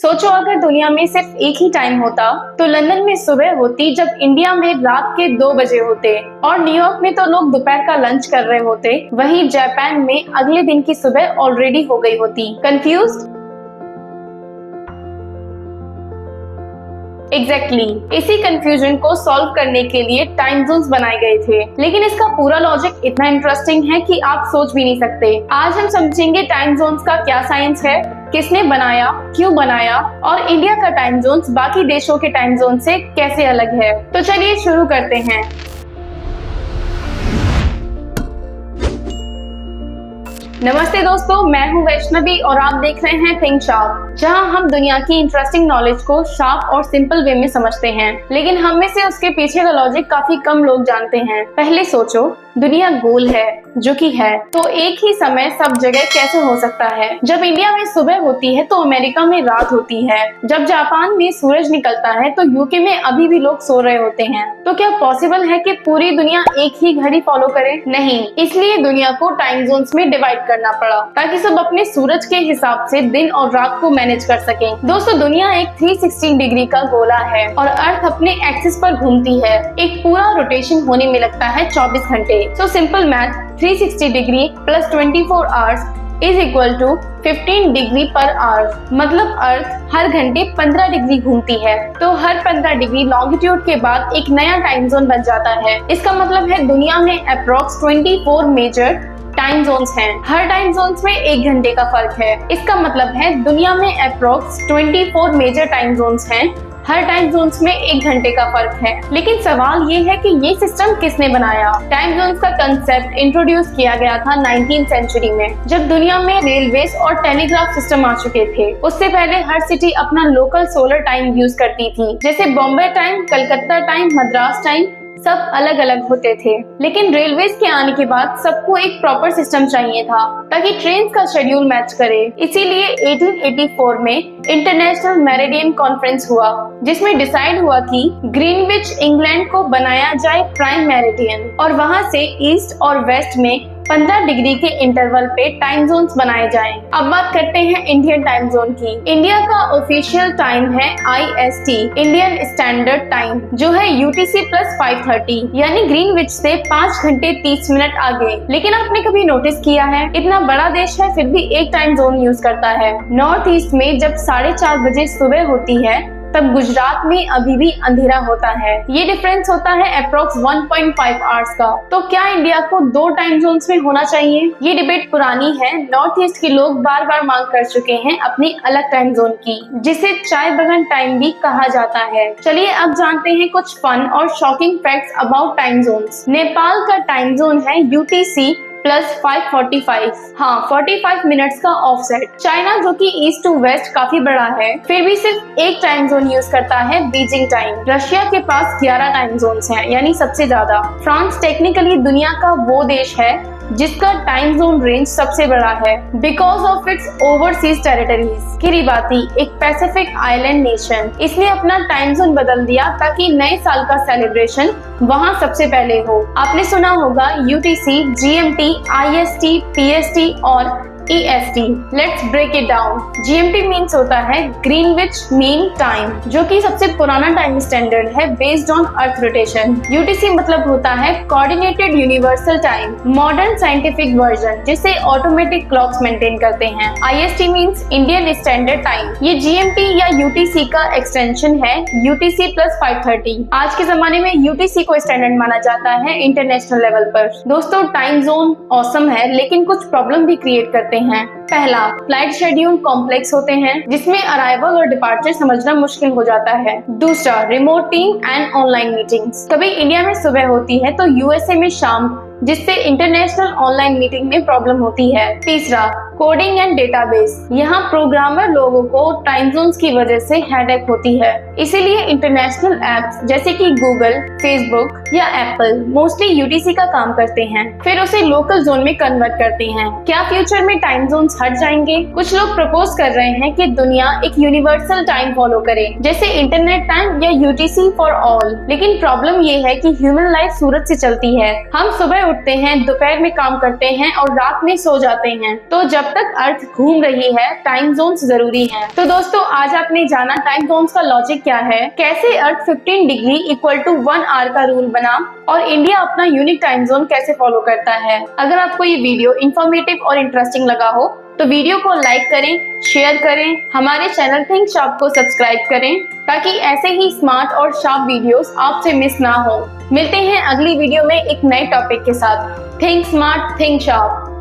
सोचो अगर दुनिया में सिर्फ एक ही टाइम होता तो लंदन में सुबह होती जब इंडिया में रात के 2 बजे होते, और न्यूयॉर्क में तो लोग दोपहर का लंच कर रहे होते, वहीं जापान में अगले दिन की सुबह ऑलरेडी हो गई होती। कंफ्यूज्ड? एग्जैक्टली इसी कंफ्यूजन को सॉल्व करने के लिए टाइम जोन्स बनाए गए थे, लेकिन इसका पूरा लॉजिक इतना इंटरेस्टिंग है कि आप सोच भी नहीं सकते। आज हम समझेंगे टाइम जोन्स का क्या साइंस है, किसने बनाया, क्यों बनाया, और इंडिया का टाइम जोन्स बाकी देशों के टाइम जोन से कैसे अलग है। तो चलिए शुरू करते हैं। नमस्ते दोस्तों, मैं हूं वैष्णवी और आप देख रहे हैं थिंक शार्प, जहां हम दुनिया की इंटरेस्टिंग नॉलेज को शार्प और सिंपल वे में समझते हैं, लेकिन हम में से उसके पीछे का लॉजिक काफी कम लोग जानते हैं। पहले सोचो, दुनिया गोल है जो कि है, तो एक ही समय सब जगह कैसे हो सकता है? जब इंडिया में सुबह होती है तो अमेरिका में रात होती है, जब जापान में सूरज निकलता है तो यूके में अभी भी लोग सो रहे होते हैं। तो क्या पॉसिबल है कि पूरी दुनिया एक ही घड़ी फॉलो करे? नहीं, इसलिए दुनिया को टाइम जोन्स में डिवाइड करना पड़ा ताकि सब अपने सूरज के हिसाब से दिन और रात को मैनेज कर सकें। दोस्तों, दुनिया एक 360 डिग्री का गोला है और अर्थ अपने एक्सिस पर घूमती है। एक पूरा रोटेशन होने में लगता है 24 घंटे। So simple math, 360 degree plus 24 hours is equal to 15 degree पर आवर। मतलब अर्थ हर घंटे 15 डिग्री घूमती है, तो हर 15 डिग्री लॉन्गिट्यूड के बाद एक नया टाइम जोन बन जाता है। इसका मतलब है दुनिया में अप्रोक्स 24 मेजर टाइम जोन्स हैं। हर टाइम जोन्स में 1 घंटे का फर्क है। इसका मतलब है दुनिया में अप्रोक्स 24 मेजर टाइम जोन्स हैं। हर टाइम जोन्स में 1 घंटे का फर्क है। लेकिन सवाल ये है कि ये सिस्टम किसने बनाया? टाइम जोन्स का कंसेप्ट इंट्रोड्यूस किया गया था 19th सेंचुरी में, जब दुनिया में रेलवेज और टेलीग्राफ सिस्टम आ चुके थे। उससे पहले हर सिटी अपना लोकल सोलर टाइम यूज करती थी, जैसे Bombay time, Calcutta time, Madras time, सब अलग अलग होते थे। लेकिन रेलवेज के आने के बाद सबको एक प्रॉपर सिस्टम चाहिए था ताकि ट्रेन का शेड्यूल मैच करे। इसीलिए 1884 में इंटरनेशनल मेरिडियन कॉन्फ्रेंस हुआ, जिसमें डिसाइड हुआ कि ग्रीनविच इंग्लैंड को बनाया जाए प्राइम मेरिडियन, और वहां से ईस्ट और वेस्ट में 15 डिग्री के इंटरवल पे टाइम जोन्स बनाए जाएं। अब बात करते हैं इंडियन टाइम जोन की। इंडिया का ऑफिशियल टाइम है IST, इंडियन स्टैंडर्ड टाइम, जो है UTC प्लस 5:30, यानी ग्रीनविच से 5 घंटे 30 मिनट आगे। लेकिन आपने कभी नोटिस किया है, इतना बड़ा देश है फिर भी एक टाइम जोन यूज करता है। नॉर्थ ईस्ट में जब 4:30 बजे सुबह होती है, तब गुजरात में अभी भी अंधेरा होता है। ये डिफरेंस होता है अप्रोक्स 1.5 आवर्स का। तो क्या इंडिया को 2 टाइम जोन्स में होना चाहिए? ये डिबेट पुरानी है। नॉर्थ ईस्ट के लोग बार बार मांग कर चुके हैं अपनी अलग टाइम जोन की, जिसे चाय बगान टाइम भी कहा जाता है। चलिए अब जानते हैं कुछ फन और shocking facts about time zones. Nepal का टाइम जोन है UTC प्लस 5:45, हाँ 45 मिनट्स का ऑफसेट। चाइना जो कि ईस्ट टू वेस्ट काफी बड़ा है, फिर भी सिर्फ एक टाइम जोन यूज करता है, बीजिंग टाइम। रशिया के पास 11 टाइम जोन्स हैं, यानी सबसे ज्यादा। फ्रांस टेक्निकली दुनिया का वो देश है जिसका टाइम जोन रेंज सबसे बड़ा है, because of its overseas territories. Kiribati एक पैसिफिक आइलैंड नेशन, इसने अपना टाइम जोन बदल दिया ताकि नए साल का सेलिब्रेशन वहां सबसे पहले हो। आपने सुना होगा UTC, GMT, IST, PST और EST। Let's break it down. GMT means होता है ग्रीनविच मीन टाइम, जो कि सबसे पुराना टाइम स्टैंडर्ड है based on earth rotation. UTC मतलब होता है coordinated universal time, modern scientific version, जिसे ऑटोमेटिक क्लॉक्स मेंटेन करते हैं। IST means Indian standard time. ये GMT या UTC का एक्सटेंशन है, UTC प्लस 5:30। आज के जमाने में UTC को स्टैंडर्ड माना जाता है इंटरनेशनल लेवल पर। दोस्तों, टाइम जोन ऑसम है, लेकिन कुछ प्रॉब्लम भी क्रिएट करते हैं। पहला, फ्लाइट शेड्यूल कॉम्प्लेक्स होते हैं, जिसमें अराइवल और डिपार्चर समझना मुश्किल हो जाता है। दूसरा, remote team and online meetings. कभी इंडिया में सुबह होती है तो USA में शाम, जिससे इंटरनेशनल ऑनलाइन मीटिंग में प्रॉब्लम होती है। तीसरा, कोडिंग एंड डेटाबेस। यहाँ प्रोग्रामर लोगों को टाइम जोन्स की वजह से हेडेक होती है, इसीलिए इंटरनेशनल एप्स जैसे कि गूगल, फेसबुक या एप्पल मोस्टली UTC का काम करते हैं, फिर उसे लोकल जोन में कन्वर्ट करते हैं। क्या फ्यूचर में टाइम जोन्स हट जाएंगे? कुछ लोग प्रपोज कर रहे हैं कि दुनिया एक यूनिवर्सल टाइम फॉलो करे, जैसे इंटरनेट टाइम या UTC फॉर ऑल। लेकिन प्रॉब्लम ये है कि ह्यूमन लाइफ सूरज से चलती है। हम सुबह उठते हैं, दोपहर में काम करते हैं और रात में सो जाते हैं। तो जब जब तक अर्थ घूम रही है टाइम जोन्स जरूरी हैं। तो दोस्तों आज आपने जाना टाइम जोन्स का लॉजिक क्या है, कैसे अर्थ 15 डिग्री इक्वल टू 1 आवर का रूल बना और इंडिया अपना यूनिक टाइम जोन कैसे फॉलो करता है। अगर आपको ये वीडियो इंफॉर्मेटिव और इंटरेस्टिंग लगा हो तो वीडियो को लाइक करें, शेयर करें, हमारे चैनल थिंक शार्प को सब्सक्राइब करें ताकि ऐसे ही स्मार्ट और शार्प वीडियोस आपसे मिस ना हो। मिलते हैं अगली वीडियो में एक नए टॉपिक के साथ। Think smart, think sharp.